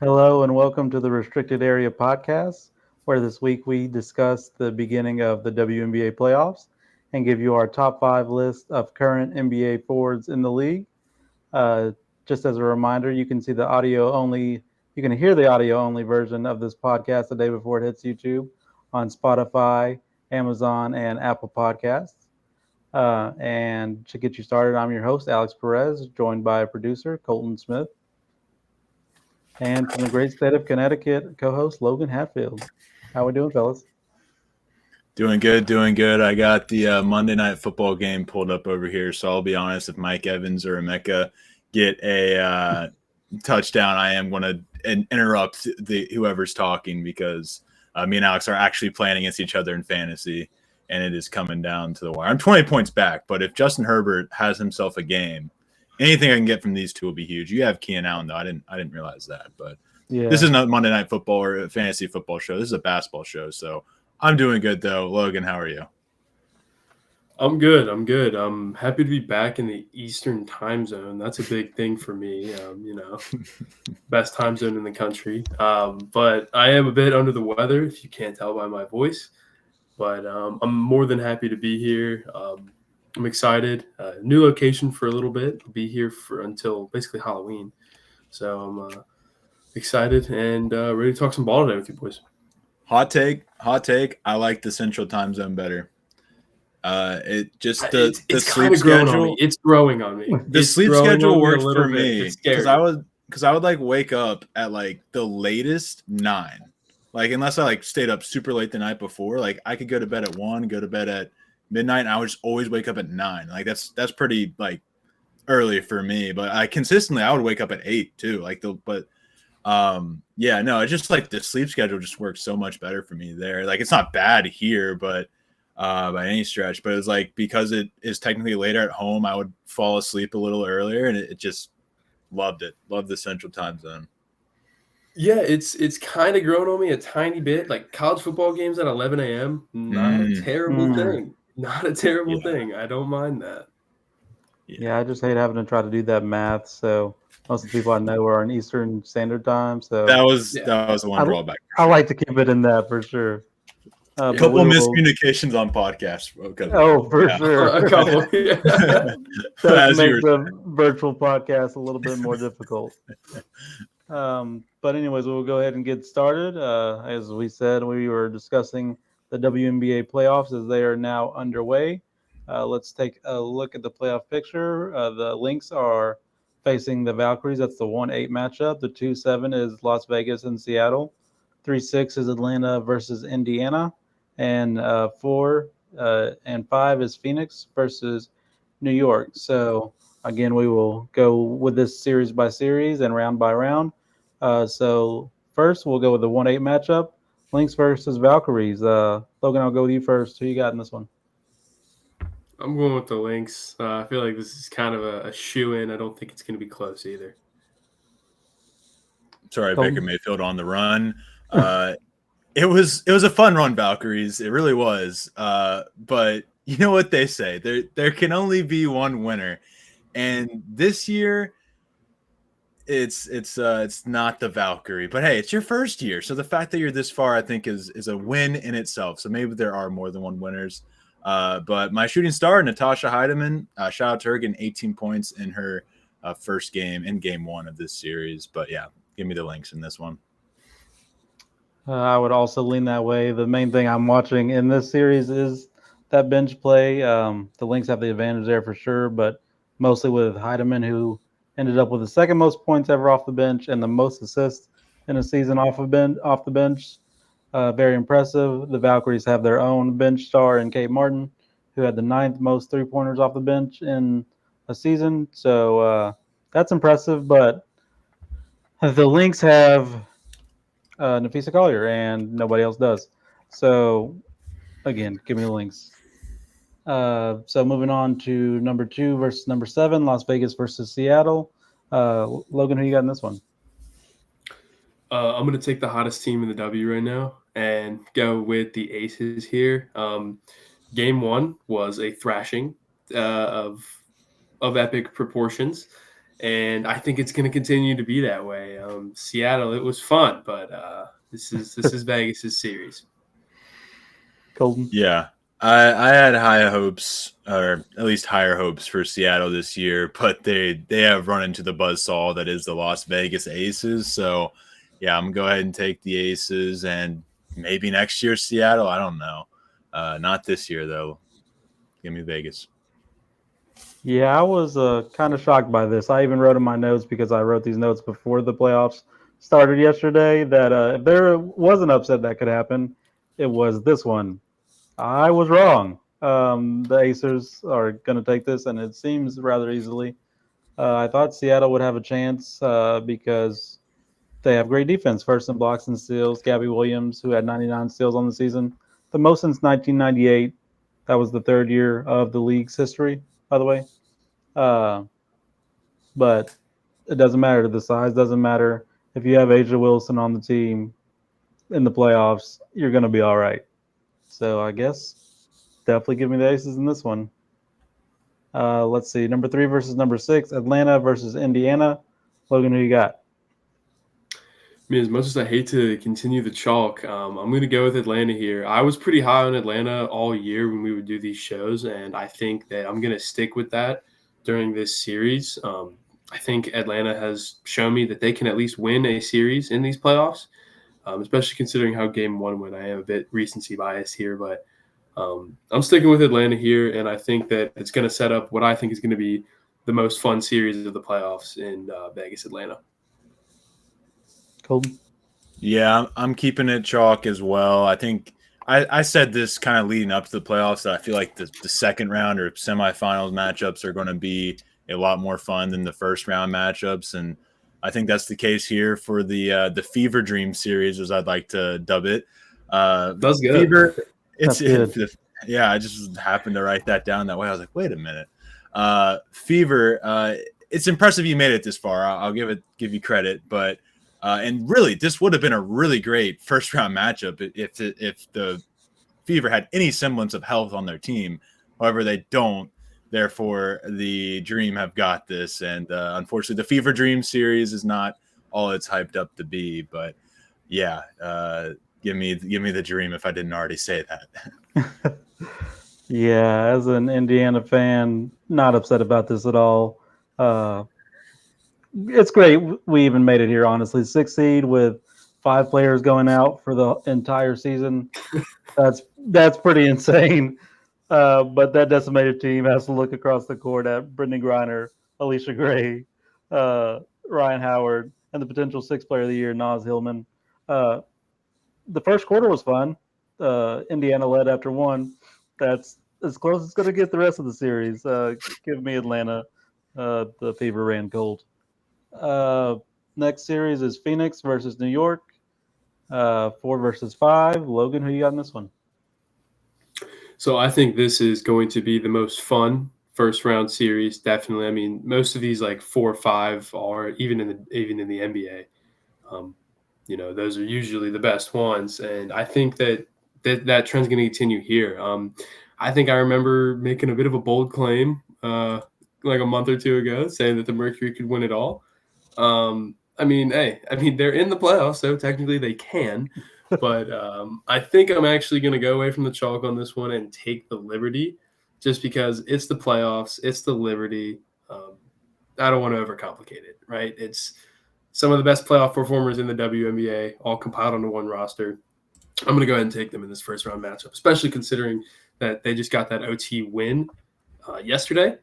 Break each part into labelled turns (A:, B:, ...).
A: Hello and welcome to the Restricted Area Podcast, where this week we discuss the beginning of the WNBA playoffs and give you our top five list of current NBA forwards in the league. Uh, just as a reminder, you can hear the audio only version of this podcast the day before it hits YouTube on Spotify, Amazon, and Apple Podcasts. And to get you started, I'm your host, Alex Perez, joined by producer Colton Smith. And from the great state of Connecticut, co-host Logan Hatfield. How we doing, fellas?
B: Doing good, doing good. I got the Monday Night Football game pulled up over here, so I'll be honest. If Mike Evans or Emeka get a touchdown, I am going to interrupt whoever's talking because me and Alex are actually playing against each other in fantasy, and it is coming down to the wire. I'm 20 points back, but if Justin Herbert has himself a game, anything I can get from these two will be huge. You have Keenan Allen though. I didn't realize that, but this is not Monday Night Football or a fantasy football show. This is a basketball show, so. I'm doing good, though. Logan, how are you?
C: I'm good. I'm happy to be back in the Eastern time zone. That's a big thing for me, best time zone in the country. But I am a bit under the weather, if you can't tell by my voice. But I'm more than happy to be here. I'm excited. New location for a little bit. I'll be here until basically Halloween. So I'm excited and ready to talk some ball today with you boys.
B: Hot take. I like the Central Time Zone better.
C: It's sleep schedule. It's growing on me.
B: The sleep schedule works for me because I would like wake up at like the latest 9, like unless I like stayed up super late the night before. Like I could go to bed at 1, go to bed at midnight, and I would just always wake up at 9. Like that's pretty like early for me. But I would wake up at 8 too. It's just like the sleep schedule just works so much better for me there. Like it's not bad here, but by any stretch, but it's like because it is technically later at home, I would fall asleep a little earlier, and it just loved the Central Time Zone.
C: Yeah, it's kind of grown on me a tiny bit. Like college football games at 11 a.m. Not a terrible thing. Not a terrible thing. I don't mind that.
A: Yeah, I just hate having to try to do that math. So most of the people I know are on Eastern Standard Time. So
B: that was the one drawback.
A: I like to keep it in that for sure.
B: A couple miscommunications on podcasts.
A: Sure.
C: A couple.
A: That makes the virtual podcast a little bit more difficult. But anyways, we'll go ahead and get started. As we said, we were discussing the WNBA playoffs as they are now underway. Let's take a look at the playoff picture. The Lynx are facing the Valkyries. That's the 1-8 matchup. The 2-7 is Las Vegas and Seattle. 3-6 is Atlanta versus Indiana. And 4 and 5 is Phoenix versus New York. So, again, we will go with this series by series and round by round. So, first, we'll go with the 1-8 matchup. Lynx versus Valkyries. Logan, I'll go with you first. Who you got in this one?
C: I'm going with the Lynx. I feel like this is kind of a shoe-in. I don't think it's going to be close either.
B: Sorry, Baker Mayfield on the run. It was a fun run, Valkyries. It really was. But you know what they say? There can only be one winner, and this year, it's not the Valkyrie. But hey, it's your first year, so the fact that you're this far, I think, is a win in itself. So maybe there are more than one winners. But my shooting star, Natasha Heidemann, shout out to her getting 18 points in her first game in game 1 of this series. But yeah, give me the Lynx in this one.
A: I would also lean that way. The main thing I'm watching in this series is that bench play. The Lynx have the advantage there for sure, but mostly with Heidemann, who ended up with the second most points ever off the bench and the most assists in a season off the bench. Very impressive. The Valkyries have their own bench star in Kate Martin, who had the 9th most three-pointers off the bench in a season. So that's impressive. But the Lynx have Nafisa Collier, and nobody else does. So, again, give me the Lynx. So moving on to number 2 versus number 7, Las Vegas versus Seattle. Logan, who you got in this one?
C: I'm going to take the hottest team in the W right now and go with the Aces here. Game 1 was a thrashing of epic proportions. and I think it's going to continue to be that way. Seattle, it was fun, but this is Vegas's series.
A: Colton.
B: Yeah. I had high hopes, or at least higher hopes for Seattle this year, but they have run into the buzzsaw that is the Las Vegas Aces. So, yeah, I'm gonna go ahead and take the Aces, and maybe next year Seattle. I don't know. Not this year though. Give me Vegas.
A: Yeah, I was kind of shocked by this. I even wrote in my notes because I wrote these notes before the playoffs started yesterday that if there was an upset that could happen, it was this one. I was wrong. The Acers are going to take this, and it seems rather easily. I thought Seattle would have a chance because they have great defense, first in blocks and steals. Gabby Williams, who had 99 steals on the season, the most since 1998. That was the third year of the league's history, by the way. Uh, but it doesn't matter. The size doesn't matter. If you have Asia Wilson on the team in the playoffs, you're going to be all right. So I guess definitely give me the Aces in this one. Let's see. Number 3 versus number 6, Atlanta versus Indiana. Logan, who you got?
C: I mean, as much as I hate to continue the chalk, I'm going to go with Atlanta here. I was pretty high on Atlanta all year when we would do these shows, and I think that I'm going to stick with that during this series. I think Atlanta has shown me that they can at least win a series in these playoffs, especially considering how Game 1 went. I am a bit recency bias here, but I'm sticking with Atlanta here, and I think that it's going to set up what I think is going to be the most fun series of the playoffs in Vegas, Atlanta.
A: Colton?
B: Yeah, I'm keeping it chalk as well. I think I said this kind of leading up to the playoffs that I feel like the second round or semifinals matchups are going to be a lot more fun than the first round matchups, and I think that's the case here for the Fever Dream series, as I'd like to dub it.
C: That's good.
B: Fever,
A: That's good.
B: yeah. I just happened to write that down that way. I was like, wait a minute, Fever. It's impressive you made it this far. I'll give you credit, but. And really, this would have been a really great first round matchup if the Fever had any semblance of health on their team. However, they don't. Therefore, the Dream have got this. And unfortunately, the Fever Dream series is not all it's hyped up to be. But yeah, give me the Dream if I didn't already say that.
A: Yeah, as an Indiana fan, not upset about this at all. Uh, it's great we even made it here, honestly. 6 seed with 5 players going out for the entire season. That's pretty insane. But that decimated team has to look across the court at Brittany Griner, Alicia Gray, uh, Ryan Howard, and the potential 6th player of the year, Naz Hillman. Uh, the first quarter was fun. Indiana led after 1. That's as close as it's going to get the rest of the series. Give me Atlanta. The Fever ran cold. Uh, Next series is Phoenix versus New York. 4 versus 5. Logan, who you got in this one?
C: So I think this is going to be the most fun first round series. Definitely. I mean, most of these like 4 or 5 are even in the NBA. Those are usually the best ones, and I think that trend's going to continue here. I think I remember making a bit of a bold claim like a month or two ago, saying that the Mercury could win it all. I mean, they're in the playoffs, so technically they can. But I think I'm actually going to go away from the chalk on this one and take the Liberty, just because it's the playoffs, it's the Liberty. I don't want to overcomplicate it, right? It's some of the best playoff performers in the WNBA, all compiled onto one roster. I'm going to go ahead and take them in this first round matchup, especially considering that they just got that OT win yesterday.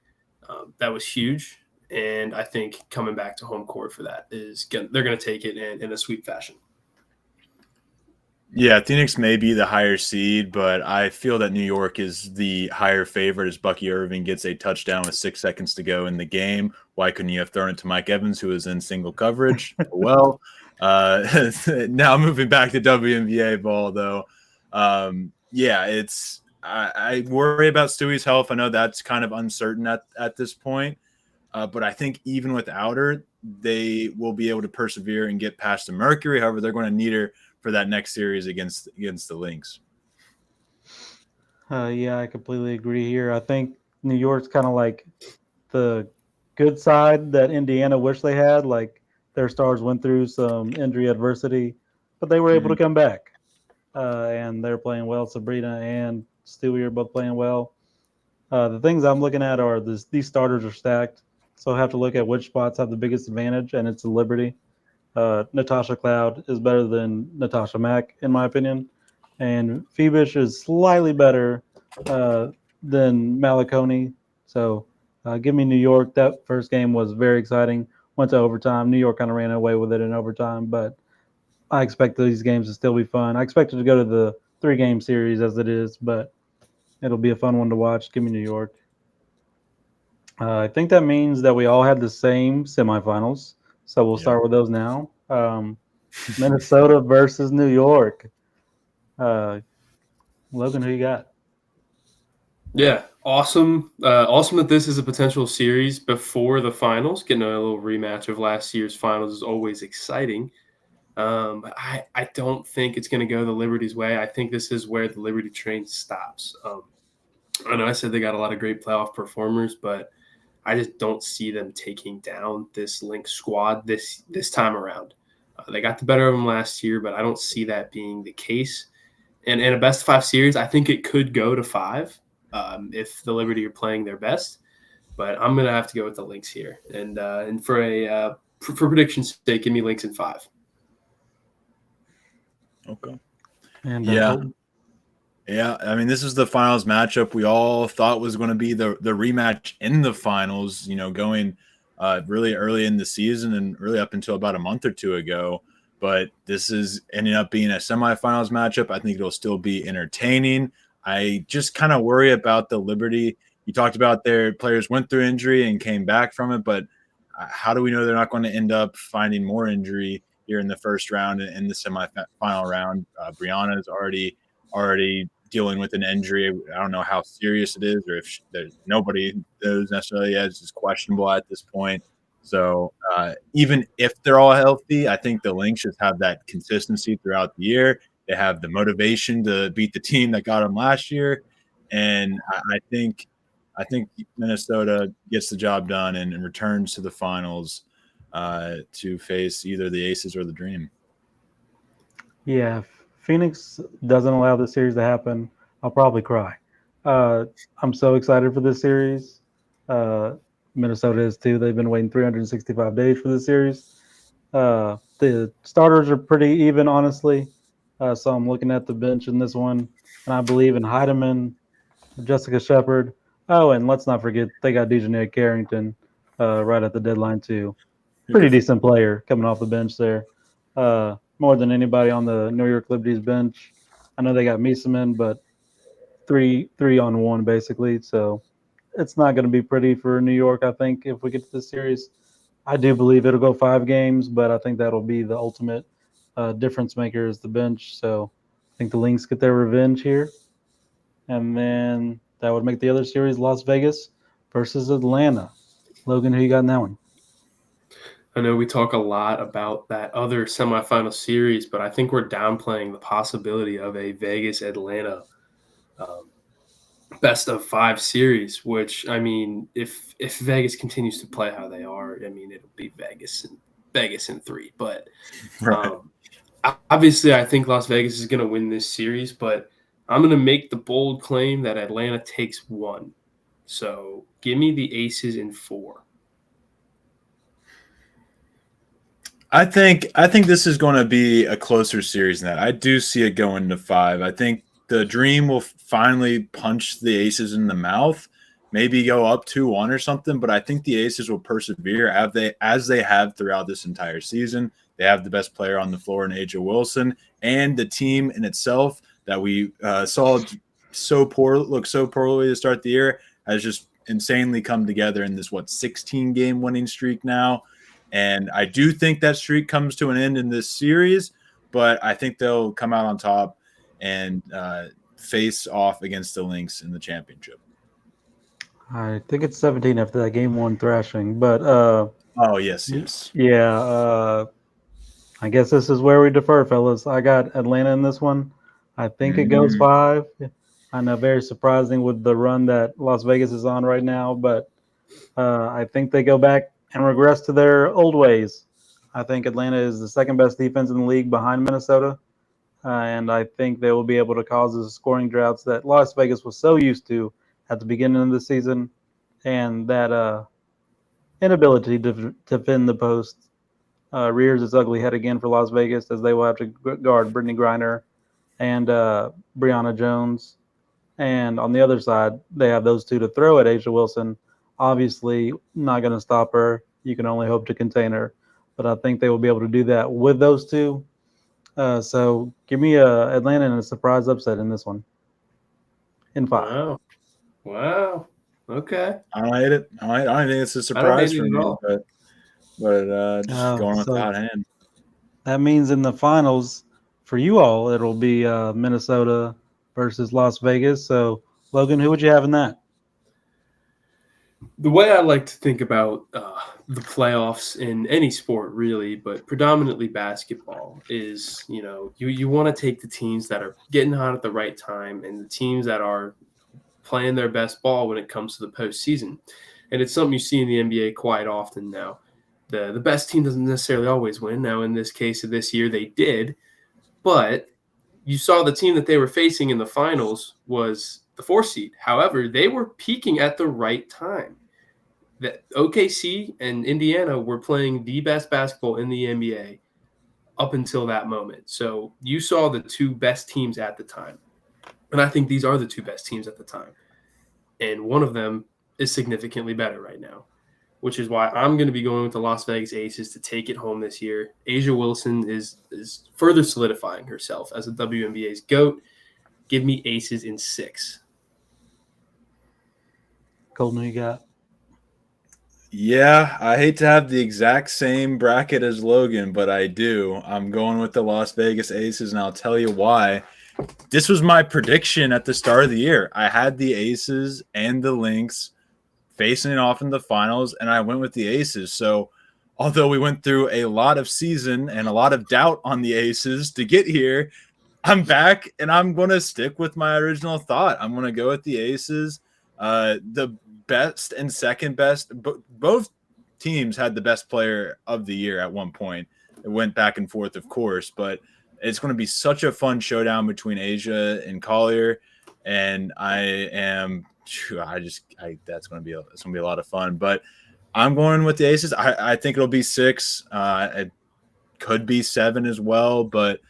C: That was huge. And I think coming back to home court for that they're going to take it in a sweep fashion.
B: Yeah, Phoenix may be the higher seed, but I feel that New York is the higher favorite as Bucky Irving gets a touchdown with 6 seconds to go in the game. Why couldn't you have thrown it to Mike Evans, who is in single coverage? Well, now moving back to WNBA ball, though. Yeah, I worry about Stewie's health. I know that's kind of uncertain at this point, but I think even without her, they will be able to persevere and get past the Mercury. However, they're going to need her for that next series against the Lynx.
A: Yeah, I completely agree here. I think New York's kind of like the good side that Indiana wish they had. Like their stars went through some injury adversity, but they were able to
B: Mhm.
A: come back, and they're playing well. Sabrina and Stewie are both playing well. The things I'm looking at are these starters are stacked, so I have to look at which spots have the biggest advantage, and it's the Liberty. Natasha Cloud is better than Natasha Mack, in my opinion, and Phoebish is slightly better uh, than Malaconi. So give me New York. That first game was very exciting. Went to overtime. New York kind of ran away with it in overtime, but I expect these games to still be fun. I expect it to go to the 3 game series as it is, but it'll be a fun one to watch. Give me New York. I think that means that we all had the same semifinals. So we'll
B: Yep.
A: start with those now. Minnesota versus New York. Logan, who you got?
C: Yeah, awesome. Awesome that this is a potential series before the finals. Getting a little rematch of last year's finals is always exciting. But I don't think it's going to go the Liberty's way. I think this is where the Liberty train stops. I know I said they got a lot of great playoff performers, but I just don't see them taking down this Lynx squad this time around. They got the better of them last year, but I don't see that being the case. And in a best of 5 series, I think it could go to 5 if the Liberty are playing their best. But I'm gonna have to go with the Lynx here, and for prediction's sake, give me Lynx in 5.
B: Okay.
A: And
B: Yeah.
A: Colton.
B: Yeah, I mean, this is the finals matchup we all thought was going to be the rematch in the finals. Going really early in the season and really up until about a month or two ago. But this is ending up being a semifinals matchup. I think it'll still be entertaining. I just kind of worry about the Liberty. You talked about their players went through injury and came back from it, but how do we know they're not going to end up finding more injury here in the first round and in the semifinal round? Brianna is already dealing with an injury. I don't know how serious it is, or if there's nobody knows necessarily as is questionable at this point. So even if they're all healthy, I think the Lynx just have that consistency throughout the year. They have the motivation to beat the team that got them last year, and I think Minnesota gets the job done and returns to the finals to face either the Aces or the Dream.
A: Yeah, if Phoenix doesn't allow this series to happen, I'll probably cry. Uh, I'm so excited for this series. Uh, Minnesota is too. They've been waiting 365 days for this series. The starters are pretty even, honestly. So I'm looking at the bench in this one, and I believe in Heidemann, Jessica Shepard. Oh, and let's not forget they got Dejanay Carrington right at the deadline too. Pretty decent player coming off the bench there. More than anybody on the New York Liberty's bench. I know they got Mieseman, but three on one basically. So it's not going to be pretty for New York. I think if we get to this series, I do believe it'll go 5 games, but I think that'll be the ultimate difference maker is the bench. So I think the Lynx get their revenge here, and then that would make the other series Las Vegas versus Atlanta. Logan, who you got in that one?
C: I know we talk a lot about that other semifinal series, but I think we're downplaying the possibility of a Vegas Atlanta um, best of 5 series. Which I mean, if Vegas continues to play how they are, I mean it'll be Vegas in 3. But
B: Right.
C: um, obviously, I think Las Vegas is going to win this series. But I'm going to make the bold claim that Atlanta takes 1. So give me the Aces in 4.
B: I think this is going to be a closer series than that. I do see it going to 5. I think the Dream will finally punch the Aces in the mouth, maybe go up 2-1 or something. But I think the Aces will persevere as they have throughout this entire season. They have the best player on the floor in Aja Wilson, and the team in itself that we saw look so poorly to start the year has just insanely come together in this 16 game winning streak now. And I do think that streak comes to an end in this series, but I think they'll come out on top and face off against the Lynx in the championship.
A: I think it's 17 after that game 1 thrashing, but
B: Oh, yes.
A: yeah, I guess this is where we defer, fellas. I got Atlanta in this one. I think it goes
B: Mm-hmm.
A: 5. I know, very surprising with the run that Las Vegas is on right now, but I think they go back and regress to their old ways. I think Atlanta is the second best defense in the league behind Minnesota, and I think they will be able to cause the scoring droughts that Las Vegas was so used to at the beginning of the season, and that inability to defend the post rears its ugly head again for Las Vegas as they will have to guard Brittany Griner and Brianna Jones. And on the other side, they have those two to throw at Asia Wilson. Obviously, not going to stop her. You can only hope to contain her. But I think they will be able to do that with those two. So give me Atlanta and a surprise upset in this one in 5.
C: Wow. Wow. Okay.
B: I don't hate it. I don't think it's a
C: I don't
B: surprise
C: hate
B: for
C: it at
B: me,
C: all.
B: but just going with the
A: So
B: hot hand.
A: that means in the finals for you all, it'll be Minnesota versus Las Vegas. So, Logan, who would you have in that?
C: The way I like to think about the playoffs in any sport, really, but predominantly basketball, is you want to take the teams that are getting hot at the right time and the teams that are playing their best ball when it comes to the postseason. And it's something you see in the NBA quite often now. The best team doesn't necessarily always win. Now, in this case of this year, they did, but you saw the team that they were facing in the finals was the 4 seed. However, they were peaking at the right time. That OKC and Indiana were playing the best basketball in the NBA up until that moment. So you saw the two best teams at the time. And I think these are the two best teams at the time. And one of them is significantly better right now, which is why I'm going to be going with the Las Vegas Aces to take it home this year. Asia Wilson is further solidifying herself as a WNBA's GOAT. Give me Aces in 6.
A: Colton, who you got?
B: Yeah, I hate to have the exact same bracket as Logan, but I do. I'm going with the Las Vegas Aces, and I'll tell you why. This was my prediction at the start of the year. I had the Aces and the Lynx facing it off in the finals, and I went with the Aces. So, although we went through a lot of season and a lot of doubt on the Aces to get here, I'm back, and I'm going to stick with my original thought. I'm going to go with the Aces. The best and second best, both teams had the best player of the year at one point. It went back and forth, of course, but it's going to be such a fun showdown between Asia and Collier, and that's going to be a lot of fun. But I'm going with the Aces. I think it'll be 6. It could be 7 as well, but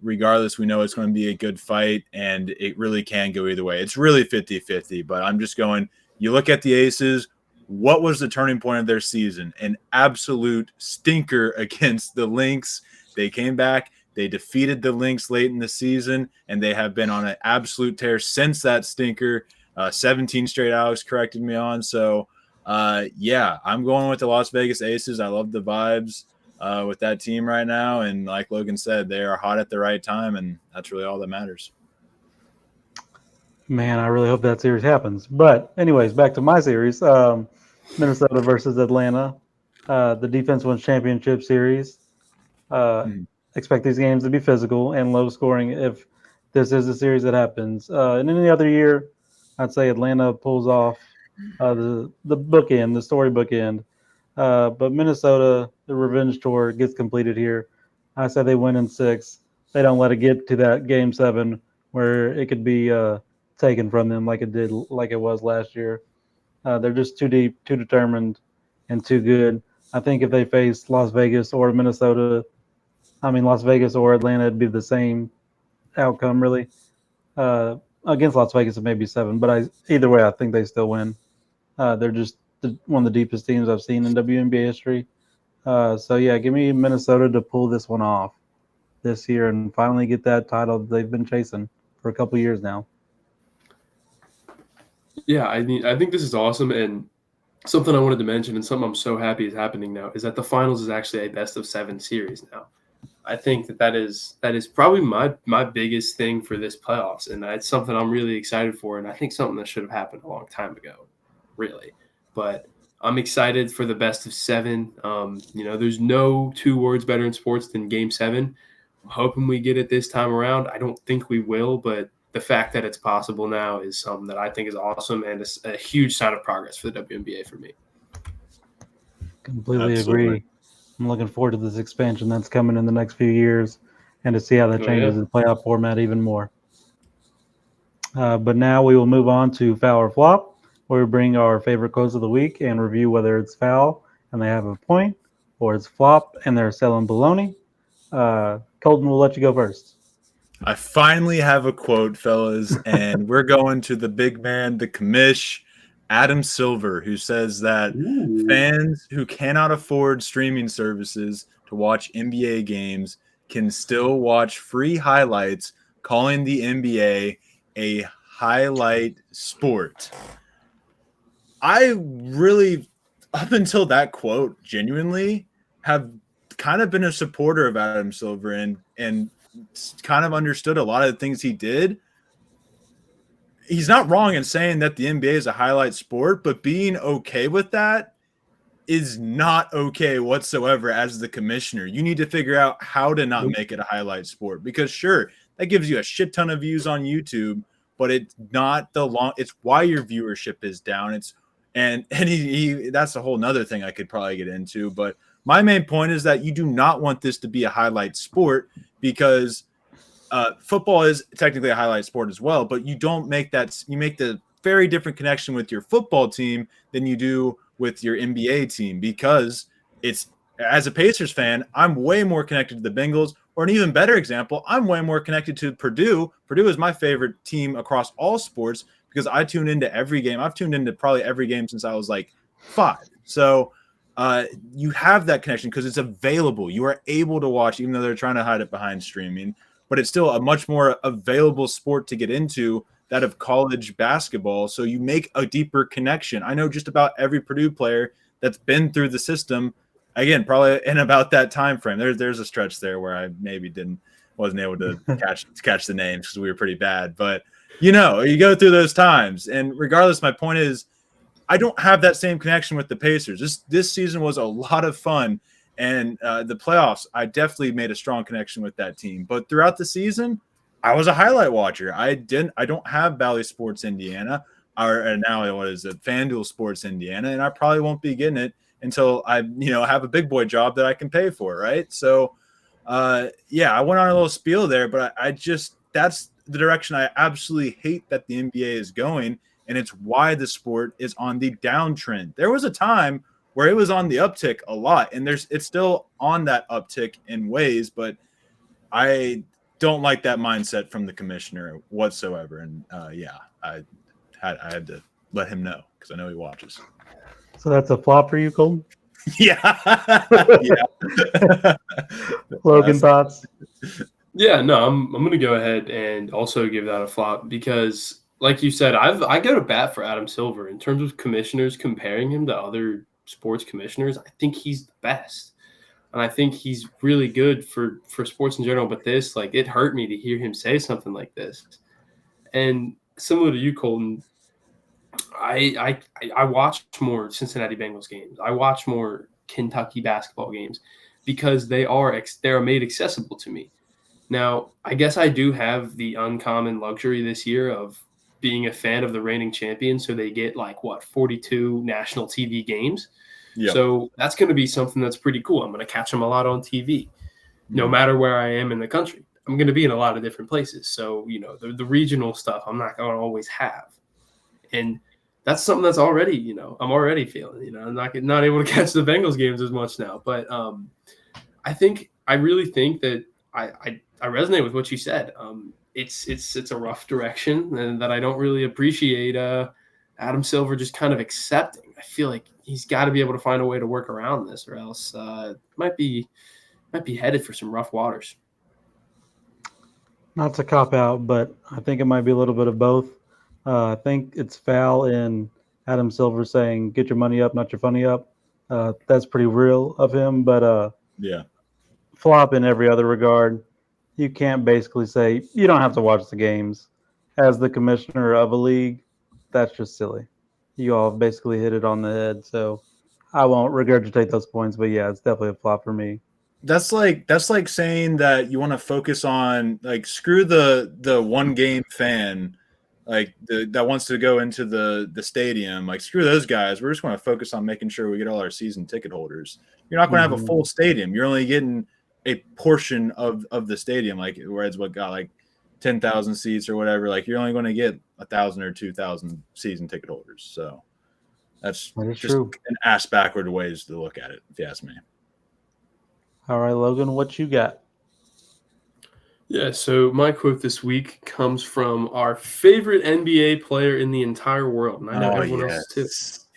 B: regardless, we know it's going to be a good fight, and it really can go either way. It's really 50-50, but I'm just going, you look at the Aces, what was the turning point of their season? An absolute stinker against the Lynx. They came back, they defeated the Lynx late in the season, and they have been on an absolute tear since that stinker. 17 straight Alex corrected me on. So, yeah, I'm going with the Las Vegas Aces. I love the vibes with that team right now. And like Logan said, they are hot at the right time, and that's really all that matters.
A: Man, I really hope that series happens. But anyways, back to my series. Minnesota versus Atlanta. The defense wins championship series. Expect these games to be physical and low scoring if this is a series that happens. In any other year, I'd say Atlanta pulls off the bookend, the story bookend. But Minnesota, the revenge tour gets completed here. I say they win in 6. They don't let it get to that game 7 where it could be taken from them like it was last year. They're just too deep, too determined, and too good. I think if they face Las Vegas or Minnesota, Las Vegas or Atlanta, it'd be the same outcome really. Against Las Vegas, it may be 7, but either way, I think they still win. They're just one of the deepest teams I've seen in WNBA history. So yeah, give me Minnesota to pull this one off this year and finally get that title they've been chasing for a couple years now.
C: Yeah, I think this is awesome, and something I wanted to mention, and something I'm so happy is happening now, is that the finals is actually a best of 7 series now. I think that is probably my biggest thing for this playoffs, and that's something I'm really excited for, and I think something that should have happened a long time ago, really. But I'm excited for the best of 7. There's no 2 words better in sports than Game 7. I'm hoping we get it this time around. I don't think we will, but the fact that it's possible now is something that I think is awesome and is a huge sign of progress for the WNBA for me.
A: Completely
B: Absolutely.
A: agree. I'm looking forward to this expansion that's coming in the next few years and to see how that
C: Oh,
A: changes
C: yeah.
A: the playoff format even more. But now we will move on to foul or flop, where we bring our favorite quotes of the week and review whether it's foul and they have a point, or it's flop and they're selling baloney. Colton, we'll let you go first.
B: I finally have a quote, fellas, and we're going to the big man, the commish, Adam Silver, who says that
C: Ooh.
B: fans who cannot afford streaming services to watch NBA games can still watch free highlights, calling the NBA a highlight sport. I really, up until that quote, genuinely have kind of been a supporter of Adam Silver and kind of understood a lot of the things he did. He's not wrong in saying that the NBA is a highlight sport, but being okay with that is not okay whatsoever as the commissioner. You need to figure out how to not make it a highlight sport because sure, that gives you a shit ton of views on YouTube, but it's not it's why your viewership is down. And he that's a whole nother thing I could probably get into. But my main point is that you do not want this to be a highlight sport because football is technically a highlight sport as well, but you don't make that. You make the very different connection with your football team than you do with your NBA team because it's as a Pacers fan, I'm way more connected to the Bengals. Or an even better example, I'm way more connected to Purdue. Purdue is my favorite team across all sports because I tune into every game. I've tuned into probably every game since I was like 5. So you have that connection because it's available. You are able to watch, even though they're trying to hide it behind streaming. But it's still a much more available sport to get into that of college basketball. So you make a deeper connection. I know just about every Purdue player that's been through the system. Again, probably in about that time frame. There's a stretch there where I maybe wasn't able to catch the names because we were pretty bad. But you go through those times. And regardless, my point is I don't have that same connection with the Pacers. This season was a lot of fun. And the playoffs, I definitely made a strong connection with that team. But throughout the season, I was a highlight watcher. I don't have Bally Sports Indiana, or now what is it, FanDuel Sports Indiana, and I probably won't be getting it until I have a big boy job that I can pay for, right? So, yeah, I went on a little spiel there, but I just that's the direction I absolutely hate that the NBA is going, and it's why the sport is on the downtrend. There was a time where it was on the uptick a lot, and it's still on that uptick in ways, but I don't like that mindset from the commissioner whatsoever. And yeah, I had to let him know because I know he watches.
A: So that's a flop for you, Colton?
B: Yeah. Yeah.
A: Logan, thoughts?
C: Yeah, no, I'm going to go ahead and also give that a flop because, like you said, I go to bat for Adam Silver in terms of commissioners comparing him to other sports commissioners. I think he's the best, and I think he's really good for sports in general. But this, like, it hurt me to hear him say something like this. And similar to you, Colton, I watch more Cincinnati Bengals games. I watch more Kentucky basketball games because they are made accessible to me. Now, I guess I do have the uncommon luxury this year of being a fan of the reigning champions. So they get 42 national TV games.
B: Yep.
C: So that's going to be something that's pretty cool. I'm going to catch them a lot on TV, no matter where I am in the country. I'm going to be in a lot of different places. So, the regional stuff I'm not going to always have. And that's something that's already, I'm already feeling, I'm not able to catch the Bengals games as much now. But I really think that I resonate with what you said. It's a rough direction and that I don't really appreciate Adam Silver just kind of accepting. I feel like he's got to be able to find a way to work around this, or else might be headed for some rough waters.
A: Not to cop out, but I think it might be a little bit of both. I think it's foul in Adam Silver saying, "Get your money up, not your funny up." That's pretty real of him, but
B: yeah,
A: flop in every other regard. You can't basically say you don't have to watch the games. As the commissioner of a league, that's just silly. You all basically hit it on the head, so I won't regurgitate those points, but yeah, it's definitely a flop for me.
B: that's like saying that you want to focus on like screw the one game fan like that wants to go into the stadium. Like screw those guys. We're just going to focus on making sure we get all our season ticket holders. You're not going to have a full stadium. You're only getting a portion of the stadium. Like whereas what got like 10,000 seats or whatever. Like you're only going to get 1,000 or 2,000 season ticket holders. So that's just
A: true.
B: an ass backward ways to look at it, if you ask me.
A: All right, Logan, what you got?
C: Yeah, so my quote this week comes from our favorite NBA player in the entire world, and I know everyone else too.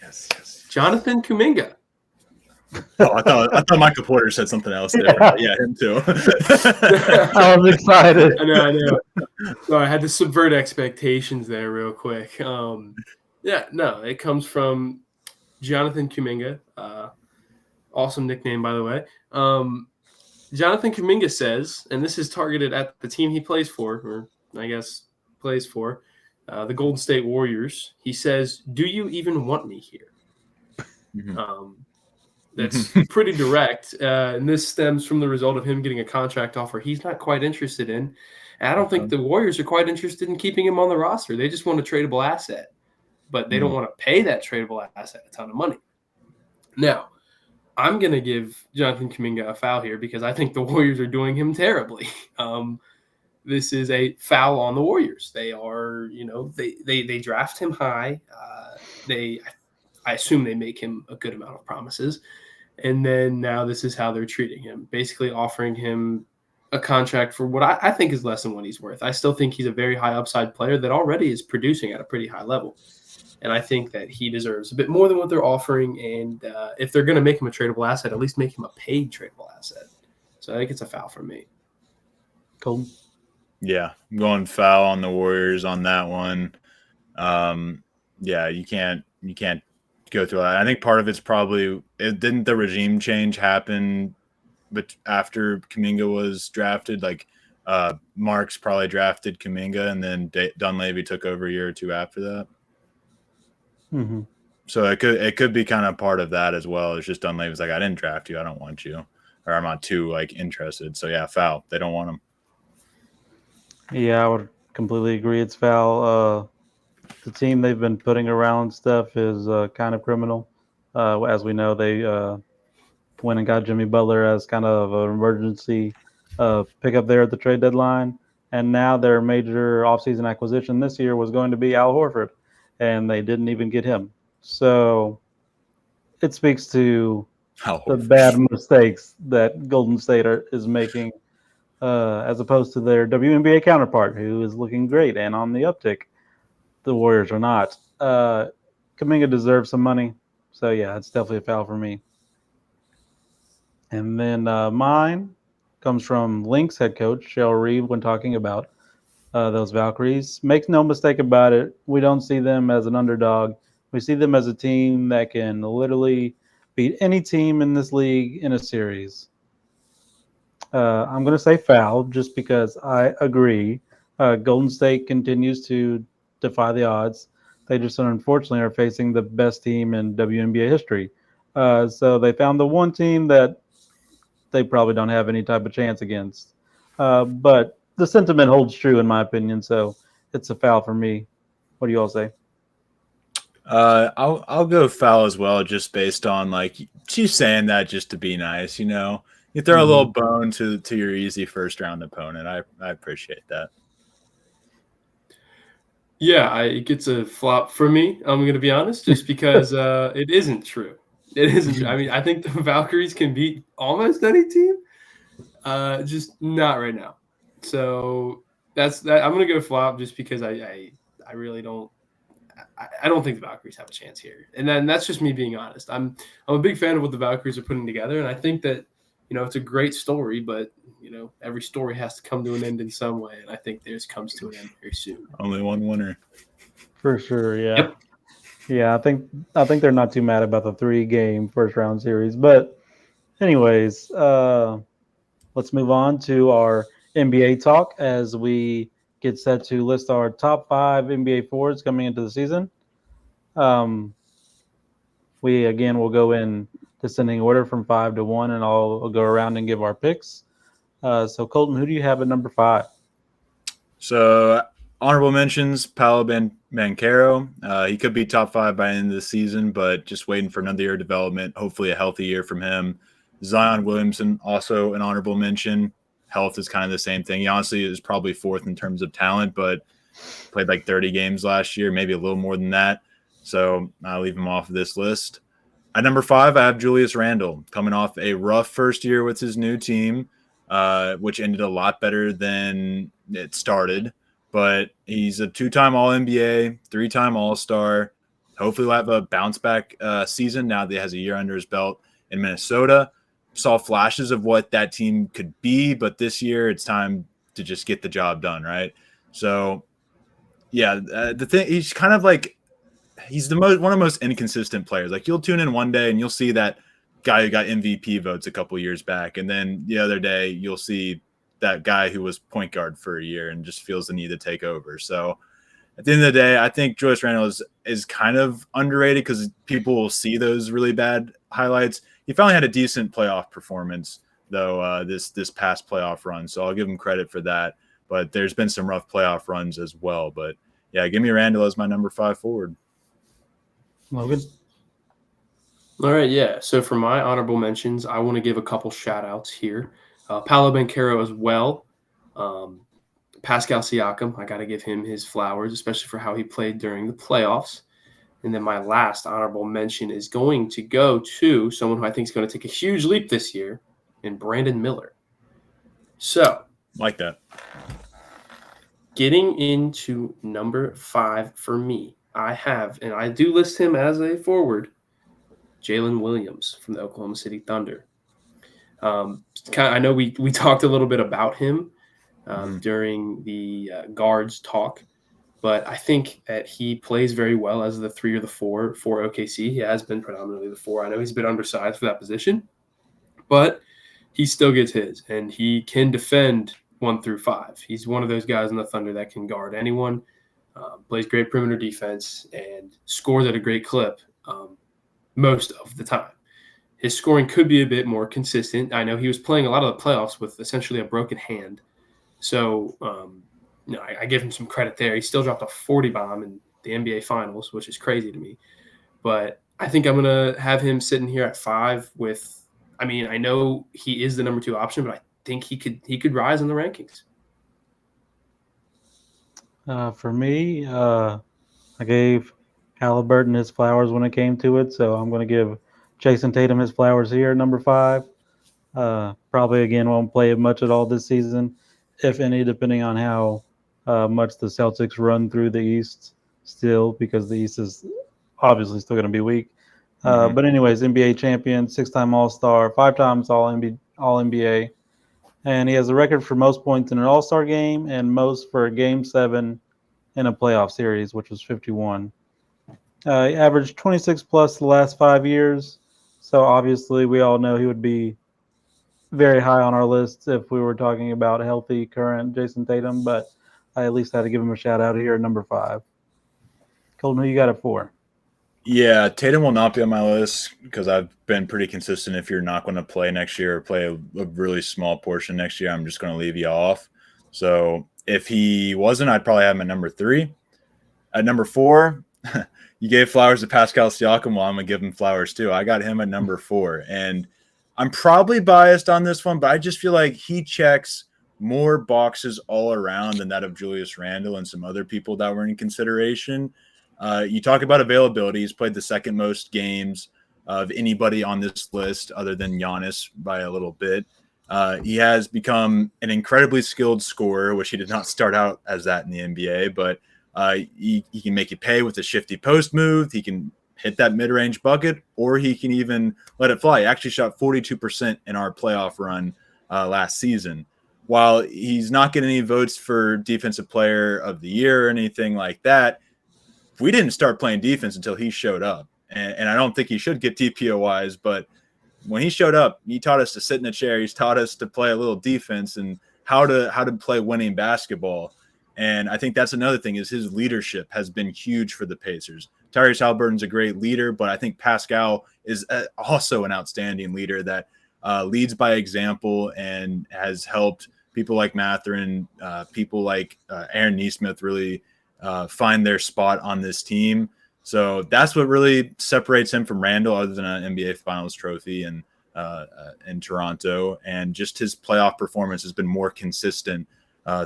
B: Yes.
C: Jonathan Kuminga.
B: Oh, I thought Michael Porter said something else different. Yeah, him too.
A: I was excited.
C: I know. So I had to subvert expectations there real quick. It comes from Jonathan Kuminga. Awesome nickname, by the way. Jonathan Kuminga says, and this is targeted at the team he plays for, or I guess plays for, the Golden State Warriors. He says, "Do you even want me here?"
B: Mm-hmm.
C: That's pretty direct, and this stems from the result of him getting a contract offer he's not quite interested in. And I don't think the Warriors are quite interested in keeping him on the roster. They just want a tradable asset, but they don't want to pay that tradable asset a ton of money. Now, I'm going to give Jonathan Kuminga a foul here because I think the Warriors are doing him terribly. This is a foul on the Warriors. They are, they draft him high. I assume they make him a good amount of promises. And then now this is how they're treating him, basically offering him a contract for what I think is less than what he's worth. I still think he's a very high upside player that already is producing at a pretty high level. And I think that he deserves a bit more than what they're offering. And if they're going to make him a tradable asset, at least make him a paid tradable asset. So I think it's a foul for me.
A: Cool.
B: Yeah, I'm going foul on the Warriors on that one. Yeah, you can't go through that. I think part of it's probably didn't the regime change happen, but after Kuminga was drafted, like Marks probably drafted Kuminga, and then Dunleavy took over a year or two after that.
A: Mm-hmm.
B: So it could be kind of part of that as well. It's just Dunleavy's like, I didn't draft you, I don't want you, or I'm not too like interested. So yeah, foul. They don't want him.
A: Yeah, I would completely agree. It's foul. The team they've been putting around stuff is kind of criminal. As we know, they went and got Jimmy Butler as kind of an emergency pickup there at the trade deadline. And now their major offseason acquisition this year was going to be Al Horford, and they didn't even get him. So it speaks to the bad mistakes that Golden State is making as opposed to their WNBA counterpart, who is looking great and on the uptick. The Warriors are not. Kuminga deserves some money. So, yeah, it's definitely a foul for me. And then mine comes from Lynx head coach, Cheryl Reeve, when talking about those Valkyries. Make no mistake about it, we don't see them as an underdog. We see them as a team that can literally beat any team in this league in a series. I'm going to say foul just because I agree. Golden State continues to defy the odds. They just unfortunately are facing the best team in WNBA history. So they found the one team that they probably don't have any type of chance against. But the sentiment holds true in my opinion, so it's a foul for me. What do you all say?
B: I'll go foul as well, just based on like she's saying that just to be nice, you know. You throw a little bone to your easy first round opponent. I appreciate that.
C: Yeah, it gets a flop for me. I'm going to be honest, just because it isn't true. It isn't true. I mean, I think the Valkyries can beat almost any team, just not right now. So that's that. I'm going to go flop just because I really don't. I don't think the Valkyries have a chance here, and then that's just me being honest. I'm a big fan of what the Valkyries are putting together, and I think that it's a great story, but every story has to come to an end in some way, and I think theirs comes to an end very soon.
B: Only one winner.
A: For sure, yeah.
C: Yep.
A: Yeah, I think they're not too mad about the 3-game first round series. But anyways, let's move on to our NBA talk as we get set to list our top 5 NBA forwards coming into the season. We again will go in descending order from 5 to 1, and I'll go around and give our picks. So, Colton, who do you have at number 5?
B: So honorable mentions: Paolo Banchero. He could be top 5 by the end of the season, but just waiting for another year of development. Hopefully, a healthy year from him. Zion Williamson, also an honorable mention. Health is kind of the same thing. He honestly is probably 4th in terms of talent, but played like 30 games last year, maybe a little more than that. So I'll leave him off of this list. At number 5, I have Julius Randle, coming off a rough first year with his new team, which ended a lot better than it started. But he's a 2-time All-NBA, 3-time All-Star. Hopefully he'll have a bounce-back season now that he has a year under his belt in Minnesota. Saw flashes of what that team could be, but this year it's time to just get the job done, right? So, yeah, the thing, he's kind of like, he's one of the most inconsistent players. Like, you'll tune in one day and you'll see that guy who got MVP votes a couple years back, and then the other day you'll see that guy who was point guard for a year and just feels the need to take over. So at the end of the day, I think Julius Randle is kind of underrated because people will see those really bad highlights. He finally had a decent playoff performance though this past playoff run, so I'll give him credit for that. But there's been some rough playoff runs as well. But yeah, give me Randle as my number 5 forward.
A: Logan?
C: All right, yeah. So for my honorable mentions, I want to give a couple shout outs here. Paolo Banchero as well. Pascal Siakam, I got to give him his flowers, especially for how he played during the playoffs. And then my last honorable mention is going to go to someone who I think is going to take a huge leap this year, in Brandon Miller. So,
B: like that.
C: Getting into number 5 for me, I have, and I do list him as a forward, Jalen Williams from the Oklahoma City Thunder. I know we talked a little bit about him during the guards talk, but I think that he plays very well as the 3 or the 4 for OKC. He has been predominantly the 4. I know he's been undersized for that position, but he still gets his, and he can defend 1 through 5. He's one of those guys in the Thunder that can guard anyone, plays great perimeter defense, and scores at a great clip most of the time. His scoring could be a bit more consistent. I know he was playing a lot of the playoffs with essentially a broken hand. So, I give him some credit there. He still dropped a 40 bomb in the NBA Finals, which is crazy to me. But I think I'm going to have him sitting here at 5 with – I mean, I know he is the number 2 option, but I think he could rise in the rankings.
A: For me, I gave Halliburton his flowers when it came to it, so I'm going to give Jason Tatum his flowers here, number 5. Probably, again, won't play it much at all this season, if any, depending on how much the Celtics run through the East still, because the East is obviously still going to be weak. But anyways, NBA champion, 6-time All-Star, 5 times All-NBA, and he has a record for most points in an All-Star game and most for a Game 7 in a playoff series, which was 51. He averaged 26 plus the last 5 years, so obviously we all know he would be very high on our list if we were talking about healthy current Jason Tatum, but I at least had to give him a shout out here at number 5. Colton, who you got it for?
B: Yeah, Tatum will not be on my list because I've been pretty consistent. If you're not going to play next year or play a really small portion next year, I'm just going to leave you off. So if he wasn't, I'd probably have him at number 3. At number 4, you gave flowers to Pascal Siakam. Well, I'm going to give him flowers too. I got him at number 4. And I'm probably biased on this one, but I just feel like he checks more boxes all around than that of Julius Randle and some other people that were in consideration. You talk about availability. He's played the second most games of anybody on this list other than Giannis by a little bit. He has become an incredibly skilled scorer, which he did not start out as that in the NBA, but he can make you pay with a shifty post move. He can hit that mid-range bucket, or he can even let it fly. He actually shot 42% in our playoff run last season. While he's not getting any votes for Defensive Player of the Year or anything like that, we didn't start playing defense until he showed up. And I don't think he should get DPOYs, but when he showed up, he taught us to sit in a chair. He's taught us to play a little defense and how to play winning basketball. And I think that's another thing is his leadership has been huge for the Pacers. Tyrese Halliburton's a great leader, but I think Pascal is also an outstanding leader that leads by example and has helped people like Mathurin, people like Aaron Nesmith really find their spot on this team. So that's what really separates him from Randall, other than an NBA Finals trophy and in Toronto. And just his playoff performance has been more consistent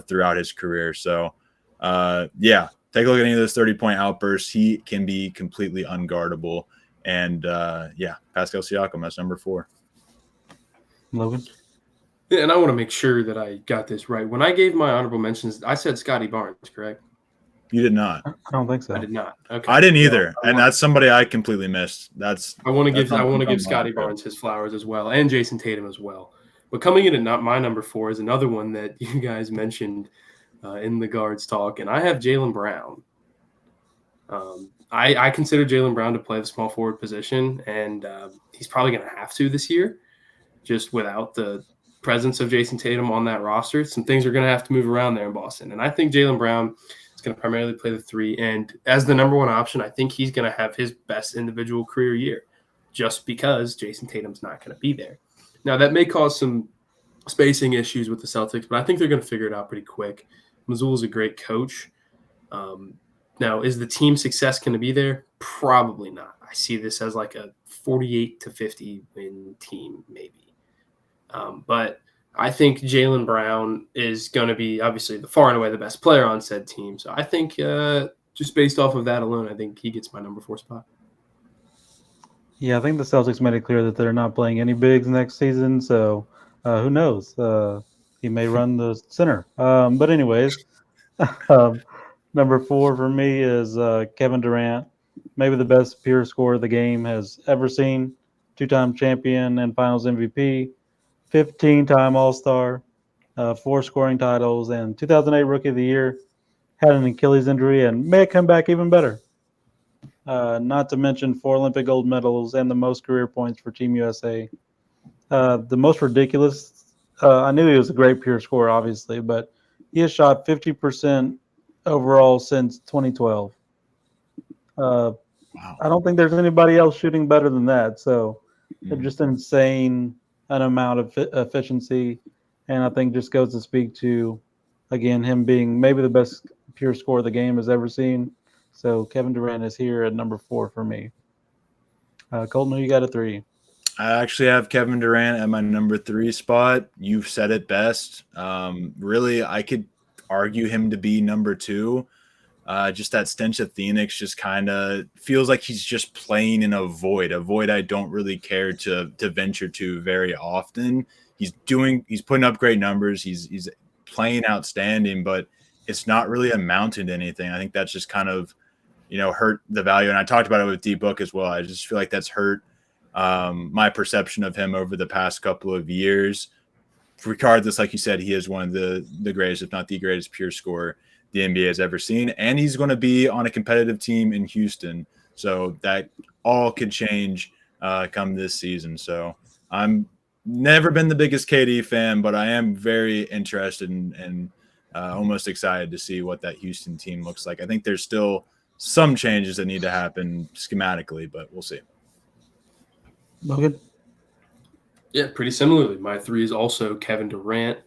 B: throughout his career. So, yeah, take a look at any of those 30-point outbursts. He can be completely unguardable. And, yeah, Pascal Siakam, that's number 4.
A: Logan?
C: Yeah, and I want to make sure that I got this right. When I gave my honorable mentions, I said Scotty Barnes, correct?
B: You did not.
A: I don't think so.
C: I did not. Okay.
B: I didn't either, and that's somebody I completely missed.
C: I want to give Scotty Barnes his flowers as well, and Jason Tatum as well. But coming in at my number 4 is another one that you guys mentioned in the guards talk, and I have Jaylen Brown. I consider Jaylen Brown to play the small forward position, and he's probably going to have to this year, just without the presence of Jason Tatum on that roster. Some things are going to have to move around there in Boston, and I think Jaylen Brown is going to primarily play the 3, and as the number 1 option, I think he's going to have his best individual career year, just because Jason Tatum's not going to be there. Now, that may cause some spacing issues with the Celtics, but I think they're going to figure it out pretty quick. Mazzulla is a great coach. Now, is the team success going to be there? Probably not. I see this as like a 48 to 50 win team, maybe. But I think Jaylen Brown is going to be obviously the far and away the best player on said team. So I think just based off of that alone, I think he gets my number 4 spot.
A: Yeah, I think the Celtics made it clear that they're not playing any bigs next season, so who knows? He may run the center. But anyways, number 4 for me is Kevin Durant, maybe the best pure scorer the game has ever seen, 2-time champion and Finals MVP, 15-time All-Star, 4 scoring titles, and 2008 Rookie of the Year. Had an Achilles injury and may come back even better. Not to mention 4 Olympic gold medals and the most career points for Team USA. The most ridiculous, I knew he was a great pure scorer, obviously, but he has shot 50% overall since 2012.
B: Wow.
A: I don't think there's anybody else shooting better than that. So just insane an amount of efficiency. And I think just goes to speak to, again, him being maybe the best pure scorer the game has ever seen. So Kevin Durant is here at number 4 for me. Colton, who you got at 3?
B: I actually have Kevin Durant at my number 3 spot. You've said it best. Really, I could argue him to be number 2. Just that stench of Phoenix just kind of feels like he's just playing in a void I don't really care to venture to very often. He's putting up great numbers. He's playing outstanding, but it's not really amounting to anything. I think that's just kind of, hurt the value. And I talked about it with D-Book as well. I just feel like that's hurt my perception of him over the past couple of years. Regardless, like you said, he is one of the greatest, if not the greatest pure scorer the NBA has ever seen. And he's going to be on a competitive team in Houston. So that all could change come this season. So I'm never been the biggest KD fan, but I am very interested and almost excited to see what that Houston team looks like. I think there's still some changes that need to happen schematically, but we'll see.
A: Logan?
C: Yeah, pretty similarly. My 3 is also Kevin Durant.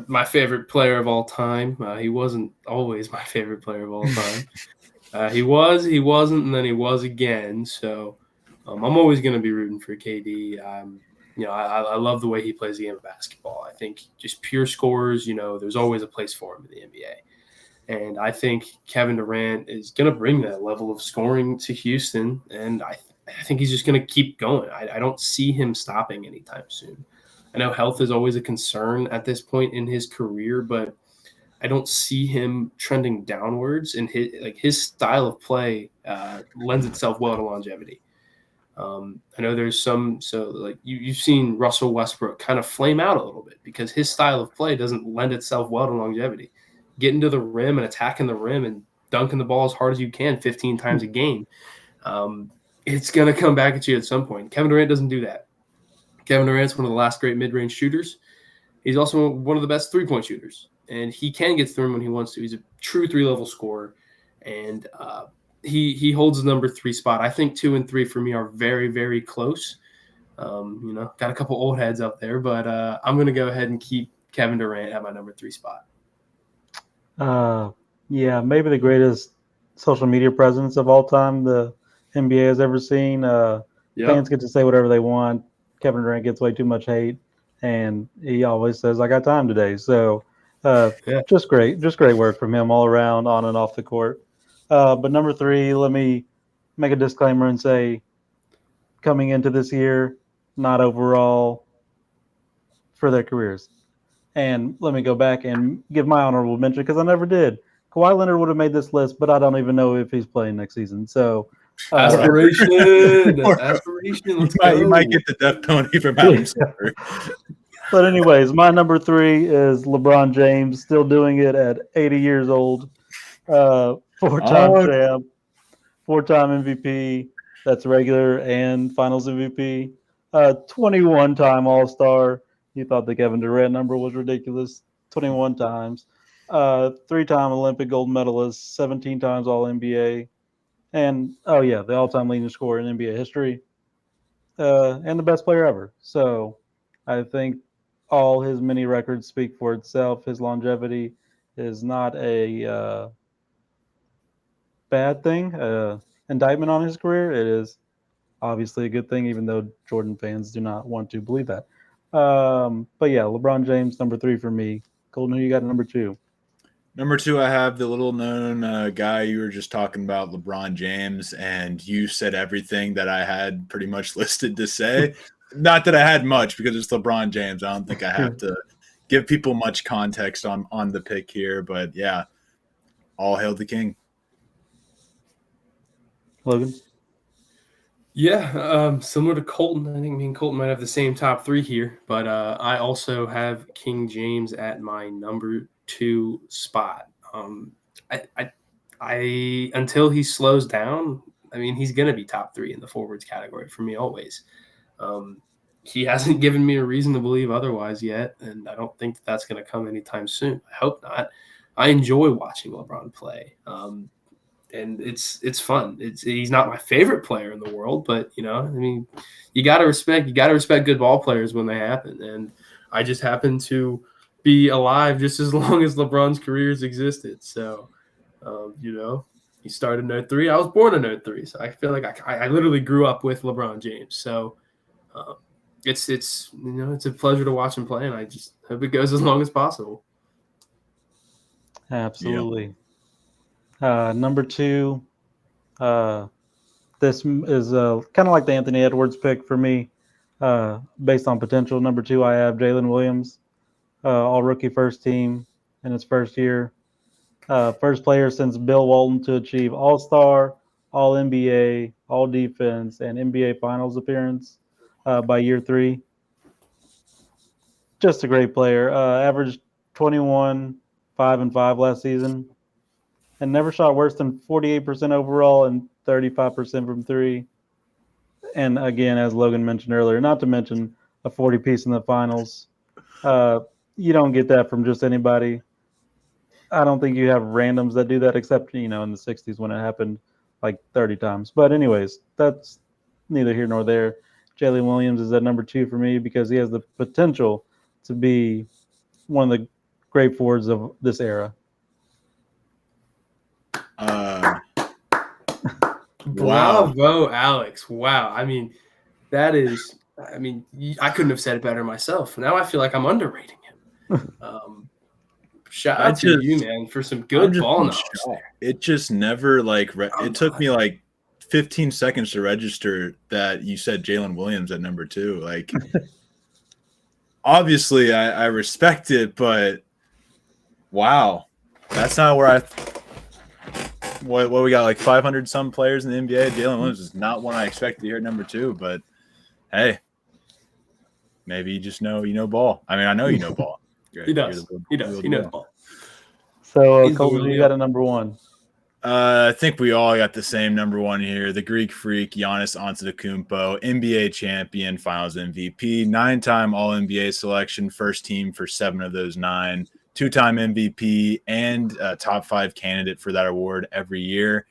C: My favorite player of all time. He wasn't always my favorite player of all time. He was, he wasn't, and then he was again. So I'm always going to be rooting for KD. I love the way he plays the game of basketball. I think just pure scorers, there's always a place for him in the NBA. And I think Kevin Durant is going to bring that level of scoring to Houston. And I think he's just going to keep going. I don't see him stopping anytime soon. I know health is always a concern at this point in his career, but I don't see him trending downwards. And his style of play lends itself well to longevity. I know there's you've seen Russell Westbrook kind of flame out a little bit because his style of play doesn't lend itself well to longevity. Getting to the rim and attacking the rim and dunking the ball as hard as you can 15 times a game. It's going to come back at you at some point. Kevin Durant doesn't do that. Kevin Durant's one of the last great mid-range shooters. He's also one of the best three-point shooters, and he can get through when he wants to. He's a true 3-level scorer, and he holds the number 3 spot. I think 2 and 3 for me are very, very close. Got a couple old heads up there, but I'm going to go ahead and keep Kevin Durant at my number 3 spot.
A: Yeah, maybe the greatest social media presence of all time the NBA has ever seen. Fans get to say whatever they want. Kevin Durant gets way too much hate, and he always says, "I got time today." So, just great work from him all around, on and off the court. But number 3, let me make a disclaimer and say, coming into this year, not overall for their careers. And let me go back and give my honorable mention because I never did. Kawhi Leonard would have made this list, but I don't even know if he's playing next season. So,
C: aspiration.
B: You might get the death penalty from Adam Silver.
A: But anyways, my number 3 is LeBron James, still doing it at 80 years old. 4-time champ, 4-time MVP. That's regular and Finals MVP. 21-time All-Star. You thought the Kevin Durant number was ridiculous. 21 times. 3-time Olympic gold medalist. 17 times All-NBA. And, the all-time leading scorer in NBA history. And the best player ever. So I think all his many records speak for itself. His longevity is not a bad thing, indictment on his career. It is obviously a good thing, even though Jordan fans do not want to believe that. But yeah, LeBron James, number 3 for me. Golden, who you got number 2?
B: Number 2, I have the little-known guy you were just talking about, LeBron James, and you said everything that I had pretty much listed to say. Not that I had much because it's LeBron James. I don't think I have to give people much context on the pick here, but yeah, all hail the king.
A: Logan?
C: Yeah, similar to Colton. I think me and Colton might have the same top 3 here, but I also have King James at my number 2 spot. I until he slows down, I mean, he's going to be top 3 in the forwards category for me always. He hasn't given me a reason to believe otherwise yet, and I don't think that's going to come anytime soon. I hope not. I enjoy watching LeBron play, and it's fun. He's not my favorite player in the world, but I mean, you got to respect good ball players when they happen, and I just happen to be alive just as long as LeBron's career has existed. So, he started in 03. I was born in 03, so I feel like I literally grew up with LeBron James. So. It's a pleasure to watch him play, and I just hope it goes as long as possible.
A: Absolutely. Yep. Number 2, this is kind of like the Anthony Edwards pick for me, based on potential. Number 2, I have Jalen Williams, all-rookie first team in his first year. First player since Bill Walton to achieve All-Star, All-NBA, All-Defense, and NBA Finals appearance by year 3. Just a great player. Averaged 21, 5 and 5 last season, and never shot worse than 48% overall and 35% from 3. And again, as Logan mentioned earlier, not to mention a 40-piece in the finals. You don't get that from just anybody. I don't think you have randoms that do that, except in the 60s when it happened like 30 times. But anyways, that's neither here nor there. Jalen Williams is at number 2 for me because he has the potential to be one of the great forwards of this era.
C: Bravo, Alex. Wow. I mean, I couldn't have said it better myself. Now I feel like I'm underrating him. Shout out to you, man, for some good ball knowledge there.
B: It just never it took me like 15 seconds to register that you said Jalen Williams at number 2. Like, obviously I respect it, but wow, that's not where what we got, like 500 some players in the NBA. Jalen Williams is not one I expected to hear at number 2, but hey, maybe you just know ball. I mean, I know you know ball.
C: He does. He knows ball.
A: So, Colton, you got a number 1.
B: I think we all got the same number 1 here. The Greek Freak, Giannis Antetokounmpo, NBA champion, Finals MVP, 9-time All-NBA selection, first team for 7 of those 9, two-time MVP and a top 5 candidate for that award every year.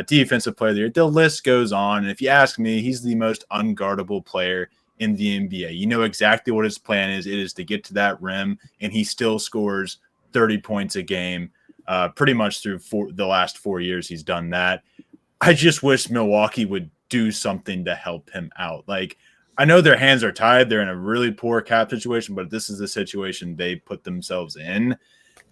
B: Defensive player of the year. The list goes on. And if you ask me, he's the most unguardable player in the NBA. You know exactly what his plan is. It is to get to that rim, and he still scores 30 points a game. Pretty much through the last 4 years, he's done that. I just wish Milwaukee would do something to help him out. Like, I know their hands are tied. They're in a really poor cap situation, but this is the situation they put themselves in.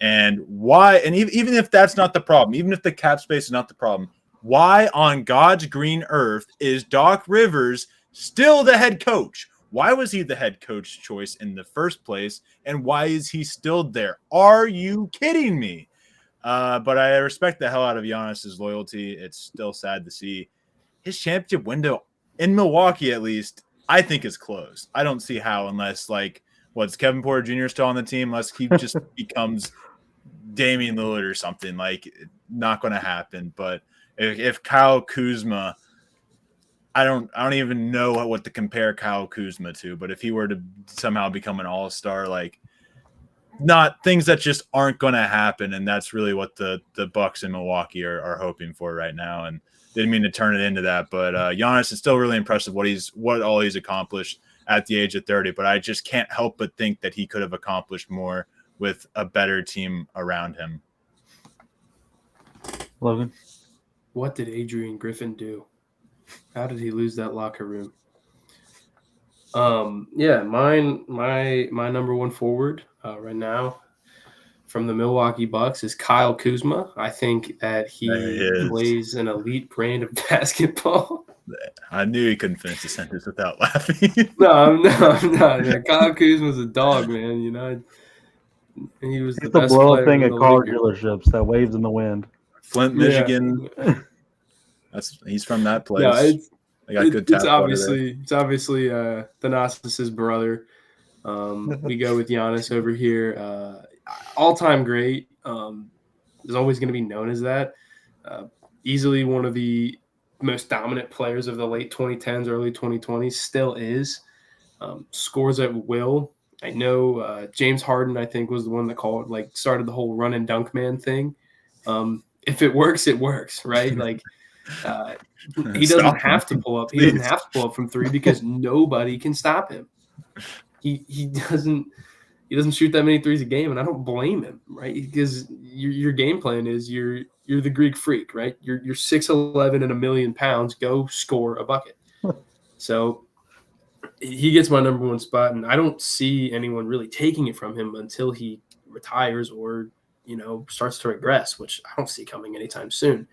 B: And why? And even if that's not the problem, even if the cap space is not the problem, why on God's green earth is Doc Rivers still the head coach? Why was he the head coach choice in the first place? And why is he still there? Are you kidding me? But I respect the hell out of Giannis's loyalty. It's still sad to see his championship window in Milwaukee, at least, I think is closed. I don't see how, unless what's Kevin Porter Jr. still on the team, unless he just becomes Damian Lillard or something. Not going to happen. But if Kyle Kuzma, I don't even know what to compare Kyle Kuzma to, but if he were to somehow become an all-star, not things that just aren't going to happen. And that's really what the Bucks in Milwaukee are hoping for right now. And didn't mean to turn it into that, but Giannis is still really impressive what all he's accomplished at the age of 30. But I just can't help but think that he could have accomplished more with a better team around him.
A: Logan,
C: What did Adrian Griffin do? How did he lose that locker room? My number one forward right now from the Milwaukee Bucks is Kyle Kuzma. I think that he plays an elite brand of basketball.
B: I knew he couldn't finish the sentence without laughing.
C: No, I'm not. Kyle Kuzma's a dog, man. He was the best
A: blow
C: player
A: thing
C: in
A: at
C: the
A: car
C: league.
A: dealerships that waves in the wind.
B: Flint, Michigan.
C: Yeah.
B: He's from that place.
C: No,
B: they got good tap
C: it's
B: water there.
C: obviously Thanasis' brother. We go with Giannis over here. All-time great. Is always going to be known as that. Easily one of the most dominant players of the late 2010s, early 2020s. Still is. Scores at will. I know James Harden, I think, was the one that started the whole run and dunk man thing. If it works, it works, right? He doesn't have to pull up. He doesn't have to pull up from three because nobody can stop him. He doesn't shoot that many threes a game, and I don't blame him, right? Because your game plan is you're the Greek freak, right? You're 6'11" and 1,000,000 pounds. Go score a bucket. So he gets my number one spot, and I don't see anyone really taking it from him until he retires or starts to regress, which I don't see coming anytime soon.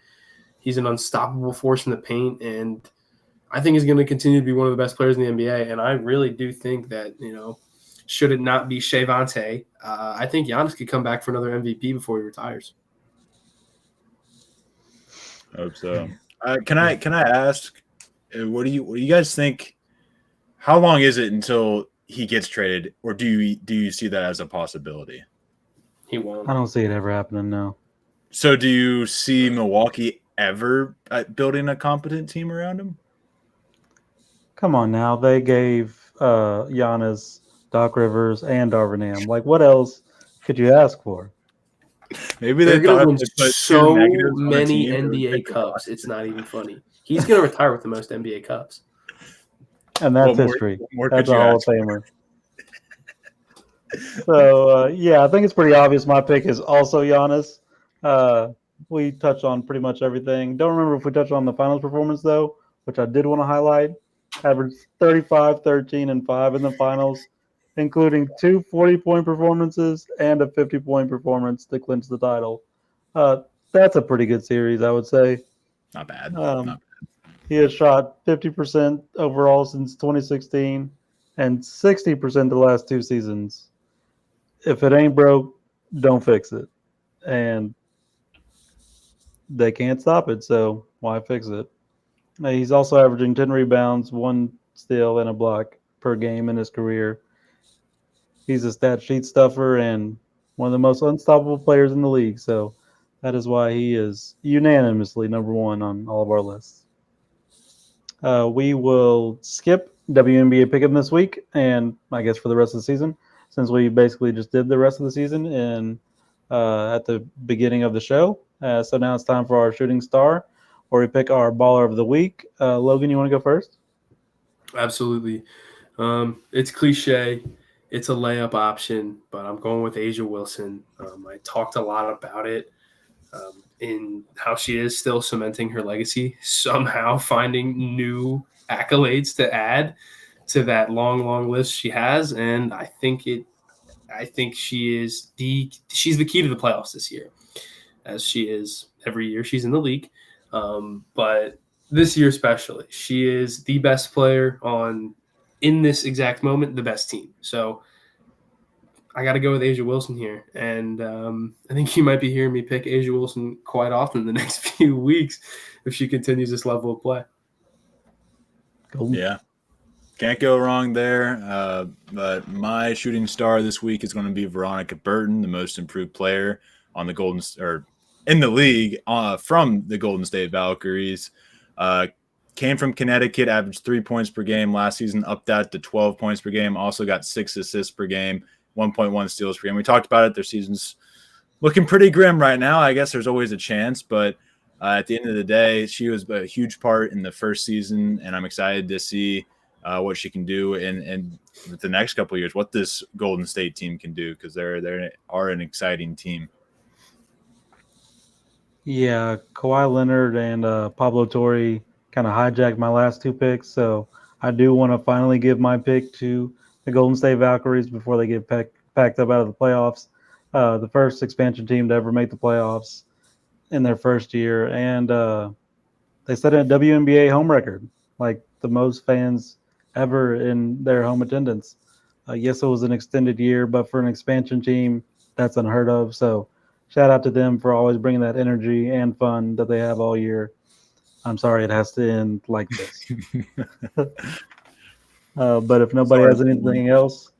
C: He's an unstoppable force in the paint, and I think he's going to continue to be one of the best players in the NBA. And I really do think that, should it not be Shea Vontae, I think Giannis could come back for another MVP before he retires.
B: Hope so. Can I ask, what do you guys think? How long is it until he gets traded, or do you see that as a possibility?
C: He won't.
A: I don't see it ever happening, no.
B: So do you see Milwaukee ever building a competent team around him?
A: Come on now. They gave Giannis, Doc Rivers, and Darvin Ham. What else could you ask for?
B: Maybe
C: they're going to win
B: put
C: so many NBA Cups. It's not even funny. He's going to retire with the most NBA Cups.
A: And that's history. That's a Hall of Famer. So, I think it's pretty obvious my pick is also Giannis. We touched on pretty much everything. Don't remember if we touched on the finals performance, though, which I did want to highlight. Averaged 35, 13, and 5 in the finals, including 2 40-point performances and a 50-point performance to clinch the title. That's a pretty good series, I would say.
B: Not bad.
A: He has shot 50% overall since 2016 and 60% the last 2 seasons. If it ain't broke, don't fix it. And they can't stop it, so why fix it? He's also averaging 10 rebounds, 1 steal, and a block per game in his career. He's a stat sheet stuffer and one of the most unstoppable players in the league, so that is why he is unanimously number one on all of our lists. We will skip WNBA Pick'em this week, and I guess for the rest of the season, since we basically just did the rest of the season in at the beginning of the show. So now it's time for our shooting star, where we pick our baller of the week. Logan, you want to go first?
C: Absolutely. It's cliche. It's a layup option, but I'm going with Asia Wilson. I talked a lot about it in how she is still cementing her legacy, somehow finding new accolades to add to that long, long list she has, and I think she's the key to the playoffs this year, as she is every year she's in the league. But this year especially, she is the best player on in this exact moment, the best team. So I got to go with Asia Wilson here, and I think you might be hearing me pick Asia Wilson quite often the next few weeks if she continues this level of play.
A: Golden.
B: Yeah. Can't go wrong there. But my shooting star this week is going to be Veronica Burton, the most improved player on the in the league from the Golden State Valkyries. Came from Connecticut, averaged 3 points per game last season, upped that to 12 points per game. Also got 6 assists per game, 1.1 steals per game. We talked about it. Their season's looking pretty grim right now. I guess there's always a chance, but at the end of the day, she was a huge part in the first season, and I'm excited to see what she can do in the next couple of years, what this Golden State team can do, because they are an exciting team.
A: Yeah, Kawhi Leonard and Pablo Torre kind of hijacked my last two picks, so I do want to finally give my pick to the Golden State Valkyries before they get packed up out of the playoffs. The first expansion team to ever make the playoffs in their first year, and they set a WNBA home record, like the most fans ever in their home attendance. Yes, it was an extended year, but for an expansion team, that's unheard of. So, shout out to them for always bringing that energy and fun that they have all year. I'm sorry it has to end like this. But if nobody has anything else,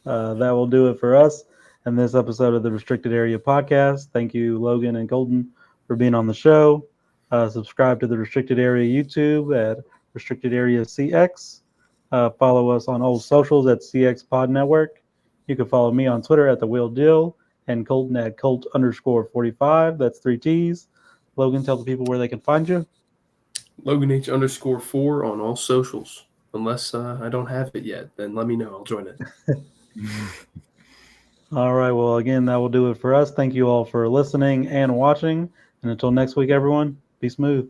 A: that will do it for us in this episode of the Restricted Area Podcast. Thank you, Logan and Golden, for being on the show. Subscribe to the Restricted Area YouTube at Restricted Area CX. Follow us on all socials at CX Pod Network. You can follow me on Twitter at The Wheel Deal and Colton at Colt_45. That's 3 T's. Logan, tell the people where they can find you.
C: Logan H_4 on all socials. Unless I don't have it yet, then let me know. I'll join it.
A: All right. Well, again, that will do it for us. Thank you all for listening and watching. And until next week, everyone, be smooth.